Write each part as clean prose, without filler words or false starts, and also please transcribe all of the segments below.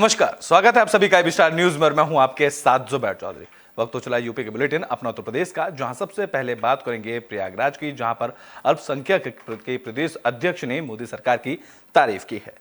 नमस्कार, स्वागत है आप सभी का एबी स्टार न्यूज में। मैं हूं आपके साथ जुबैर चौधरी। वक्त तो चला यूपी के बुलेटिन अपना उत्तर प्रदेश का, जहां सबसे पहले बात करेंगे प्रयागराज की, जहां पर अल्पसंख्यक के प्रदेश अध्यक्ष ने मोदी सरकार की तारीफ की है।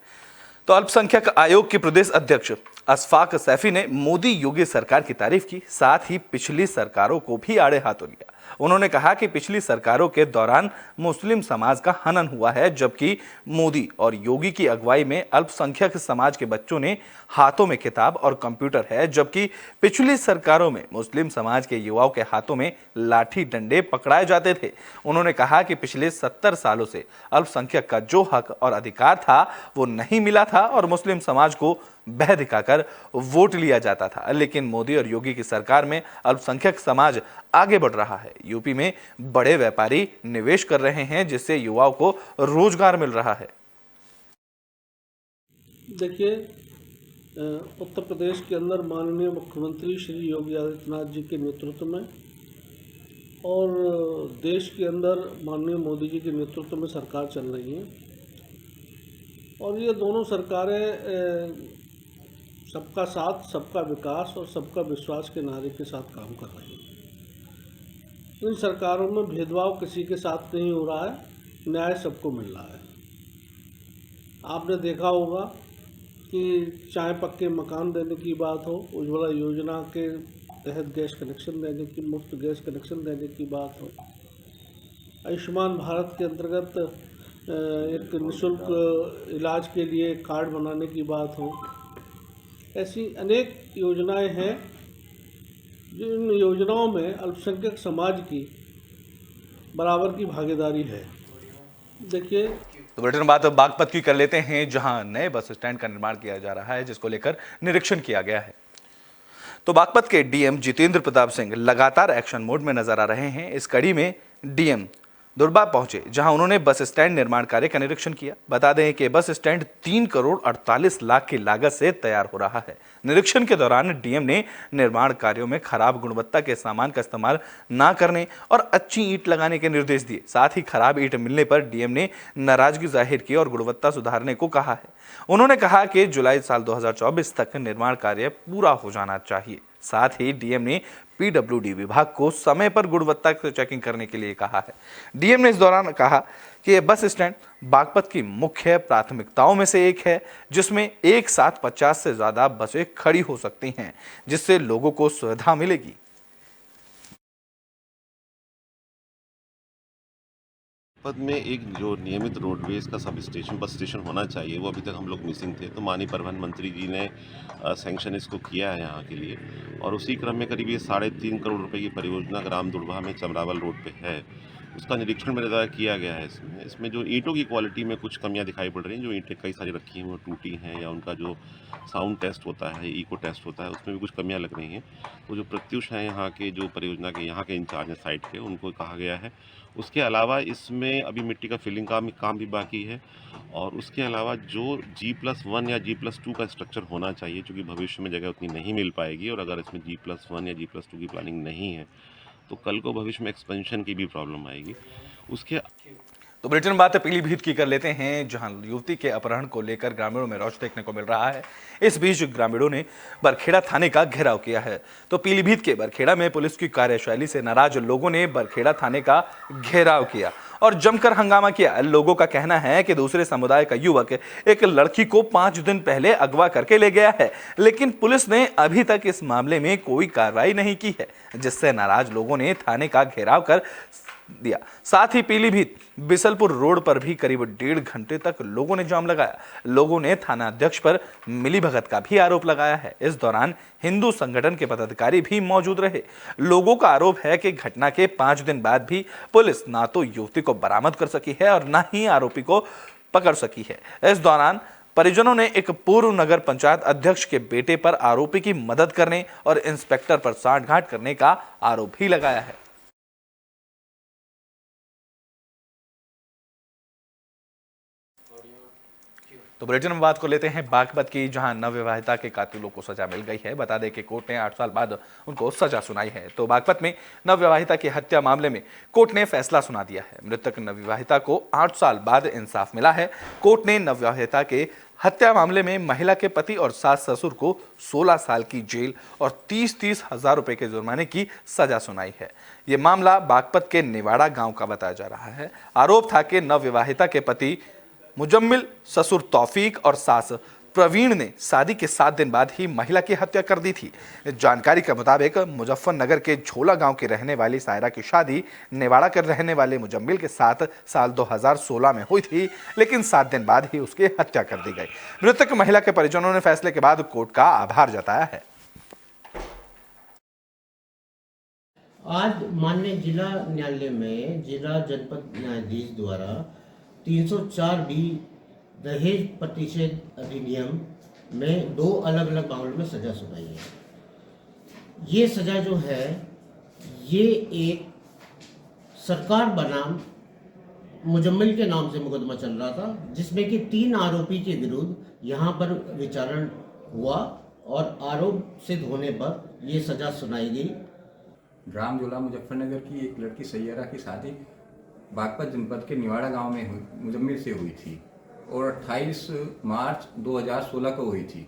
तो अल्पसंख्यक आयोग के प्रदेश अध्यक्ष अशफाक सैफी ने मोदी योगी सरकार की तारीफ की, साथ ही पिछली सरकारों को भी आड़े हाथों लिया। उन्होंने कहा कि पिछली सरकारों के दौरान मुस्लिम समाज का हनन हुआ है, जबकि मोदी और योगी की अगुवाई में अल्पसंख्यक समाज के बच्चों ने हाथों में किताब और कंप्यूटर है, जबकि पिछली सरकारों में मुस्लिम समाज के युवाओं के हाथों में लाठी डंडे पकड़ाए जाते थे। उन्होंने कहा कि पिछले 70 सालों से अल्पसंख्यक का जो हक और अधिकार था वो नहीं मिला था और मुस्लिम समाज को बह दिखाकर वोट लिया जाता था, लेकिन मोदी और योगी की सरकार में अल्पसंख्यक समाज आगे बढ़ रहा है। यूपी में बड़े व्यापारी निवेश कर रहे हैं, जिससे युवाओं को रोजगार मिल रहा है। देखिए, उत्तर प्रदेश के अंदर माननीय मुख्यमंत्री श्री योगी आदित्यनाथ जी के नेतृत्व में और देश के अंदर माननीय मोदी जी के नेतृत्व में सरकार चल रही है और ये दोनों सरकारें सबका साथ, सबका विकास और सबका विश्वास के नारे के साथ काम कर रही हैं। इन सरकारों में भेदभाव किसी के साथ नहीं हो रहा है, न्याय सबको मिल रहा है। आपने देखा होगा कि चाहे पक्के मकान देने की बात हो, उज्ज्वला योजना के तहत गैस कनेक्शन देने की, मुफ्त गैस कनेक्शन देने की बात हो, आयुष्मान भारत के अंतर्गत एक निःशुल्क इलाज के लिए कार्ड बनाने की बात हो, ऐसी अनेक योजनाएं हैं जिन योजनाओं में अल्पसंख्यक समाज की बराबर की भागीदारी है। देखिए, तो बुलेटिन बात बागपत की कर लेते हैं, जहां नए बस स्टैंड का निर्माण किया जा रहा है, जिसको लेकर निरीक्षण किया गया है। तो बागपत के डीएम जितेंद्र प्रताप सिंह लगातार एक्शन मोड में नजर आ रहे हैं। इस कड़ी में डीएम दुर्बा पहुंचे, जहां उन्होंने बस स्टैंड निर्माण कार्य का निरीक्षण किया। बता दें कि बस स्टैंड 3 करोड़ 48 लाख की लागत से तैयार हो रहा है। निरीक्षण के दौरान डीएम ने निर्माण कार्यों में खराब गुणवत्ता के सामान का इस्तेमाल न करने और अच्छी ईंट लगाने के निर्देश दिए। साथ ही खराब ईंट मिलने पर डीएम ने नाराजगी जाहिर की और गुणवत्ता सुधारने को कहा है। उन्होंने कहा कि जुलाई साल 2024 तक निर्माण कार्य पूरा हो जाना चाहिए। साथ ही डीएम ने पीडब्ल्यूडी विभाग को समय पर गुणवत्ता की चेकिंग करने के लिए कहा है। डीएम ने इस दौरान कहा कि यह बस स्टैंड बागपत की मुख्य प्राथमिकताओं में से एक है, जिसमें एक साथ 50 से ज्यादा बसें खड़ी हो सकती हैं, जिससे लोगों को सुविधा मिलेगी। पद में एक जो नियमित रोडवेज का सब स्टेशन, बस स्टेशन होना चाहिए, वो अभी तक हम लोग मिसिंग थे। तो माननीय परिवहन मंत्री जी ने सैंक्शन इसको किया है यहाँ के लिए, और उसी क्रम में करीब ये 3.5 करोड़ रुपए की परियोजना ग्राम दुर्बा में चमरावल रोड पे है, उसका निरीक्षण मेरे द्वारा किया गया है। इसमें जो ईंटों की क्वालिटी में कुछ कमियां दिखाई पड़ रही हैं। जो ईंटें कई सारी रखी हैं वो टूटी हैं, या उनका जो साउंड टेस्ट होता है, इको टेस्ट होता है, उसमें भी कुछ कमियां लग रही हैं। तो जो प्रत्युष हैं यहाँ के, जो परियोजना के यहाँ के इंचार्ज हैं साइट के, उनको कहा गया है। उसके अलावा इसमें अभी मिट्टी का फिलिंग काम भी बाकी है, और उसके अलावा जो G+1 या G+2 का स्ट्रक्चर होना चाहिए, क्योंकि भविष्य में जगह उतनी नहीं मिल पाएगी, और अगर इसमें G+1 या G+2 की प्लानिंग नहीं है तो कल को भविष्य में एक्सपेंशन की भी प्रॉब्लम आएगी। उसके तो बुलेटिन बात पीलीभीत की कर लेते हैं, जहां युवती के अपहरण को लेकर ग्रामीणों में रोष देखने को मिल रहा है। इस बीच ग्रामीणों ने बरखेड़ा थाने का घेराव किया है। तो पीलीभीत के बरखेड़ा में पुलिस की कार्यशैली से नाराज लोगों ने बरखेड़ा थाने का घेराव किया और जमकर हंगामा किया। लोगों का कहना है कि दूसरे समुदाय का युवक एक लड़की को 5 दिन पहले अगवा करके ले गया है, लेकिन पुलिस ने अभी तक इस मामले में कोई कार्रवाई नहीं की है, जिससे नाराज लोगों ने थाने का घेराव कर दिया। साथ ही पीलीभीत बिसलपुर रोड पर भी करीब 1.5 घंटे तक लोगों ने जाम लगाया। लोगों ने थाना अध्यक्ष पर मिलीभगत का भी आरोप लगाया है। इस दौरान हिंदू संगठन के पदाधिकारी भी मौजूद रहे। लोगों का आरोप है कि घटना के 5 दिन बाद भी पुलिस ना तो युवती को बरामद कर सकी है और न ही आरोपी को पकड़ सकी है। इस दौरान परिजनों ने एक पूर्व नगर पंचायत अध्यक्ष के बेटे पर आरोपी की मदद करने और इंस्पेक्टर पर सांठगांठ करने का आरोप भी लगाया है। तो बुलेटिन में बात को लेते हैं बागपत की, जहां नवविवाहिता के कातिलों को सजा मिल गई है। बता दें कि कोर्ट ने 8 साल बाद उनको सजा सुनाई है। तो बागपत में नवविवाहिता की हत्या मामले में कोर्ट ने फैसला सुना दिया है। मृतक नवविवाहिता को 8 साल बाद इंसाफ मिला है। कोर्ट ने नवविवाहिता के हत्या मामले में महिला के पति और सास ससुर को 16 साल की जेल और 30-30 हजार रुपए के जुर्माने की सजा सुनाई है। ये मामला बागपत के निवाड़ा गांव का बताया जा रहा है। आरोप था कि नवविवाहिता के पति मुजम्मिल, ससुर तौफीक और सास प्रवीण ने शादी के 7 दिन बाद ही महिला की हत्या कर दी थी। जानकारी के मुताबिक मुजफ्फरनगर के झोला गांव की रहने वाली सायरा की शादी निवाड़ा के रहने वाले मुजम्मिल के साथ साल 2016 में हुई थी, लेकिन 7 दिन बाद ही उसकी हत्या कर दी गई। मृतक महिला के परिजनों ने फैसले के बाद कोर्ट का आभार जताया है। आज माननीय जिला न्यायालय में जिला जनपद न्यायाधीश द्वारा 304D दहेज प्रतिषेध अधिनियम में 2 अलग अलग मामलों में सजा सुनाई है। ये सजा जो है ये एक सरकार बनाम मुजम्मिल के नाम से मुकदमा चल रहा था, जिसमें कि 3 आरोपी के विरुद्ध यहाँ पर विचारण हुआ और आरोप सिद्ध होने पर ये सजा सुनाई गई। ग्राम झोला मुजफ्फरनगर की एक लड़की सैयरा की शादी बागपत जनपद के निवाड़ा गांव में मुजम्मिल से हुई थी और 28 मार्च 2016 को हुई थी,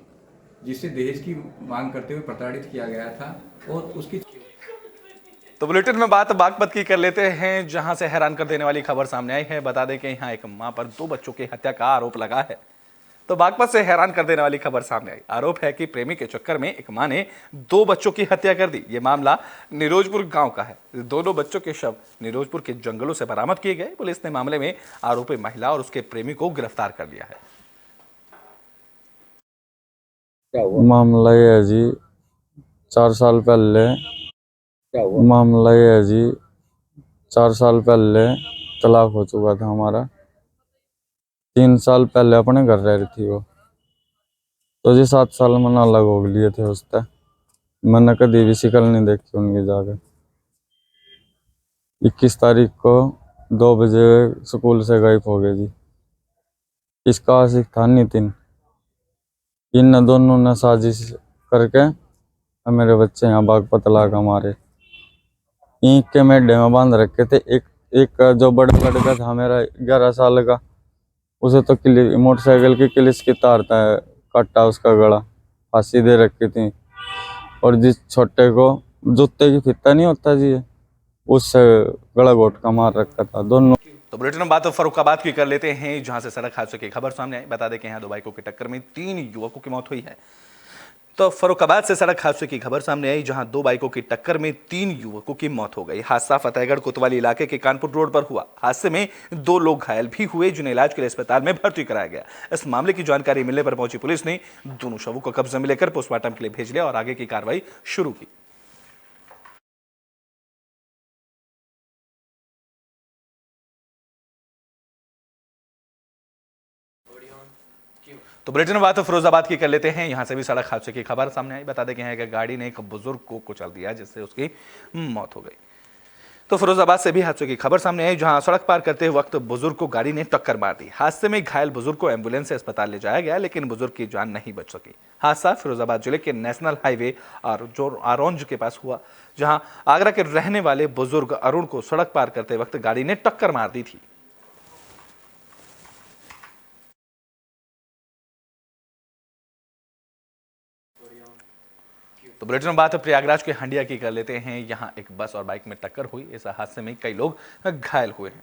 जिससे दहेज की मांग करते हुए प्रताड़ित किया गया था। और उसकी तो बुलेटिन में बात बागपत की कर लेते हैं, जहां से हैरान कर देने वाली खबर सामने आई है। बता दें कि यहां एक मां पर 2 बच्चों की हत्या का आरोप लगा है। तो बागपत से हैरान कर देने वाली खबर सामने आई। आरोप है कि प्रेमी के चक्कर में एक मां ने 2 बच्चों की हत्या कर दी। ये मामला निरोजपुर गांव का है। दोनों बच्चों के शव निरोजपुर के जंगलों से बरामद किए गए। पुलिस ने मामले में आरोपी महिला और उसके प्रेमी को गिरफ्तार कर लिया है। मामला ये है जी, 4 साल पहले मामला ये है जी, 4 साल पहले तलाक हो चुका था हमारा। 3 साल पहले अपने घर रह रही थी वो, तो जी 7 साल में अलग हो लिए थे उससे। मैंने कभी भी शिकल नहीं देखी उनकी जाके। 21 तारीख को 2 बजे स्कूल से गायब हो गए जी। इसका आशिक था नितिन। इन दोनों ने साजिश करके मेरे बच्चे यहाँ बागपत लाकर मारे। ईंट के मेढे में बांध रखे थे। एक जो बड़ा लड़का था मेरा 11 साल का, उसे तो मोटरसाइकिल की किलिस की तार काटा, उसका गला फांसी दे रखी थी। और जिस छोटे को जूते की फिता नहीं होता जी, उससे गला घोट का मार रखा था दोनों। तो बुलेटिन में बात फर्रुखाबाद की कर लेते हैं, जहां से सड़क हादसे की खबर सामने आई। बता दें कि यहां 2 बाइकों की टक्कर में 3 युवकों की मौत हुई है। तो फर्रुखाबाद से सड़क हादसे की खबर सामने आई, जहां 2 बाइकों की टक्कर में 3 युवकों की मौत हो गई। हादसा फतेहगढ़ कोतवाली इलाके के कानपुर रोड पर हुआ। हादसे में 2 लोग घायल भी हुए, जिन्हें इलाज के लिए अस्पताल में भर्ती कराया गया। इस मामले की जानकारी मिलने पर पहुंची पुलिस ने दोनों शवों को कब्जे में लेकर पोस्टमार्टम के लिए भेज लिया और आगे की कार्रवाई शुरू की। तो बुलेटिन में बात फिरोजाबाद की कर लेते हैं, यहां से भी सड़क हादसे की खबर सामने आई। बता दें कि यहाँ एक गाड़ी ने एक बुजुर्ग को कुचल दिया, जिससे उसकी मौत हो गई। तो फिरोजाबाद से भी हादसे की खबर सामने आई, जहां सड़क पार करते वक्त बुजुर्ग को गाड़ी ने टक्कर मार दी। हादसे में घायल बुजुर्ग को एम्बुलेंस से अस्पताल ले जाया गया, लेकिन बुजुर्ग की जान नहीं बच सकी। हादसा फिरोजाबाद जिले के नेशनल हाईवे आरौंज के पास हुआ, जहां आगरा के रहने वाले बुजुर्ग अरुण को सड़क पार करते वक्त गाड़ी ने टक्कर मार दी थी। तो बुलेटिन में बात प्रयागराज के हंडिया की कर लेते हैं। यहां एक बस और बाइक में टक्कर हुई। इस हादसे में कई लोग घायल हुए हैं।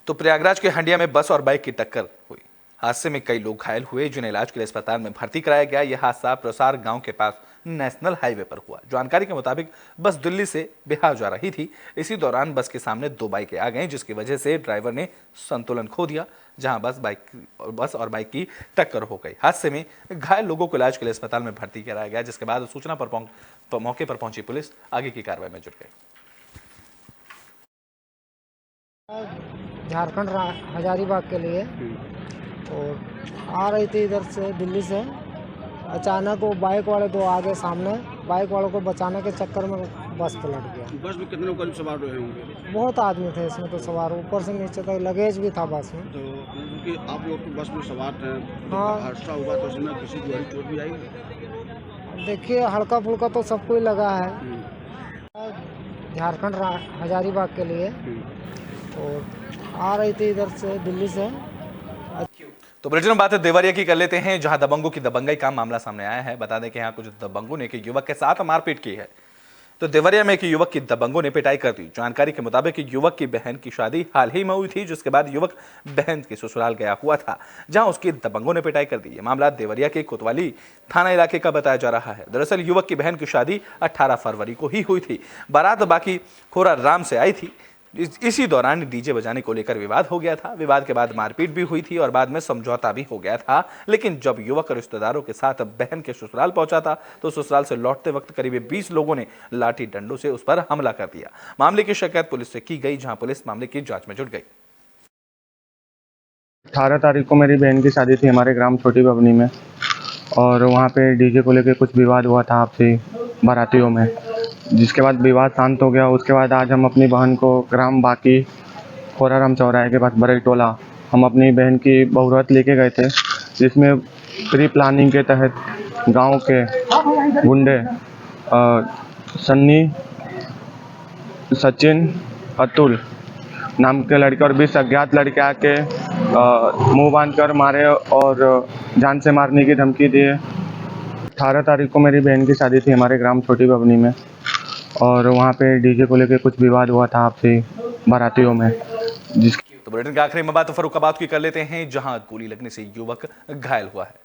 तो प्रयागराज के हंडिया में बस और बाइक की टक्कर हुई। हादसे में कई लोग घायल हुए, जिन्हें इलाज के लिए अस्पताल में भर्ती कराया गया। यह हादसा प्रसार गांव के पास नेशनल हाईवे पर हुआ। जानकारी के मुताबिक बस दिल्ली से बिहार जा रही थी। इसी दौरान बस के सामने 2 बाइकें आ गईं, जिसकी वजह से ड्राइवर ने संतुलन खो दिया, जहां बस और बाइक की टक्कर हो गई। हादसे में घायल लोगों को इलाज के लिए अस्पताल में भर्ती कराया गया, जिसके बाद सूचना पर मौके पर पहुंची पुलिस आगे की कार्रवाई में जुट गई। झारखंड हजारीबाग के लिए और आ रही थी इधर से दिल्ली से। अचानक वो बाइक वाले 2 आगे सामने, बाइक वालों को बचाने के चक्कर में बस पलट गया। बस में कितने लोग करीब सवार हुए होंगे? बहुत आदमी थे इसमें तो सवार, ऊपर से नीचे तक लगेज भी था बस में। तो क्योंकि आप लोग तो बस में सवार थे, हाँ। हादसा हुआ तो उसमें किसी को बड़ी चोट भी आई? देखिए हल्का फुल्का तो सबको ही लगा है। झारखंड हजारीबाग के लिए और आ रही थी इधर से दिल्ली से। तो बुलेटिन बात देवरिया की कर लेते हैं, जहां दबंगों की दबंगई का मामला सामने आया है। बता दें कि यहां कुछ दबंगों ने एक युवक के साथ मारपीट की है। तो देवरिया में एक युवक की दबंगों ने पिटाई कर दी। जानकारी के मुताबिक युवक की बहन की शादी हाल ही में हुई थी, जिसके बाद युवक बहन के ससुराल गया हुआ था, जहां उसकी दबंगों ने पिटाई कर दी। यह मामला देवरिया के कोतवाली थाना इलाके का बताया जा रहा है। दरअसल युवक की बहन की शादी 18 फरवरी को ही हुई थी। बारात बाकी खोरा राम से आई थी। इसी दौरान डीजे बजाने को लेकर विवाद हो गया था। विवाद के बाद मारपीट भी हुई थी और बाद में समझौता भी हो गया था। लेकिन जब युवक रिश्तेदारों के साथ बहन के ससुराल पहुंचा था, तो ससुराल से लौटते वक्त करीब 20 लोगों ने लाठी डंडों से उस पर हमला कर दिया। मामले की शिकायत पुलिस से की गई, जहां पुलिस मामले की जांच में जुट गई। 18 तारीख को मेरी बहन की शादी थी हमारे ग्राम छोटी बबनी में, और वहाँ पे डीजे को लेकर कुछ विवाद हुआ था आपसी बारातियों में, जिसके बाद विवाद शांत हो गया। उसके बाद आज हम अपनी बहन को ग्राम बाकी खोराराम चौराहे के पास बरई टोला हम अपनी बहन की बहुरत लेके गए थे, जिसमें प्री प्लानिंग के तहत गांव के गुंडे सन्नी, सचिन, अतुल नाम के लड़के और 20 अज्ञात लड़के आके मुंह बांध कर मारे और जान से मारने की धमकी दिए। 18 तारीख को मेरी बहन की शादी थी हमारे ग्राम छोटी बबनी में, और वहाँ पे डीजे को लेकर कुछ विवाद हुआ था आपसी बारातियों में। तो बुलेटिन के आखिरी में बात फर्रुखाबाद की कर लेते हैं, जहां गोली लगने से युवक घायल हुआ है।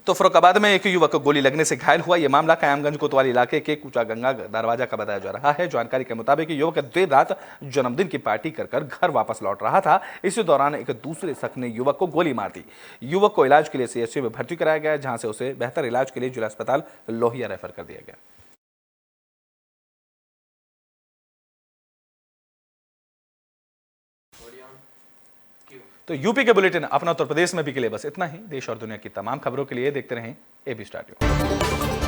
तो फर्रुखाबाद में एक युवक को गोली लगने से घायल हुआ। यह मामला कायमगंज कोतवाली इलाके के कुचा गंगा दरवाजा का बताया जा रहा है। जानकारी के मुताबिक युवक देर रात जन्मदिन की पार्टी कर घर वापस लौट रहा था। इसी दौरान एक दूसरे शख्स ने युवक को गोली मार दी। युवक को इलाज के लिए सीएचसी में भर्ती कराया गया, जहां से उसे बेहतर इलाज के लिए जिला अस्पताल लोहिया रेफर कर दिया गया। तो यूपी के बुलेटिन अपना उत्तर प्रदेश में भी के लिए बस इतना ही। देश और दुनिया की तमाम खबरों के लिए देखते रहें एबी स्टार न्यूज़।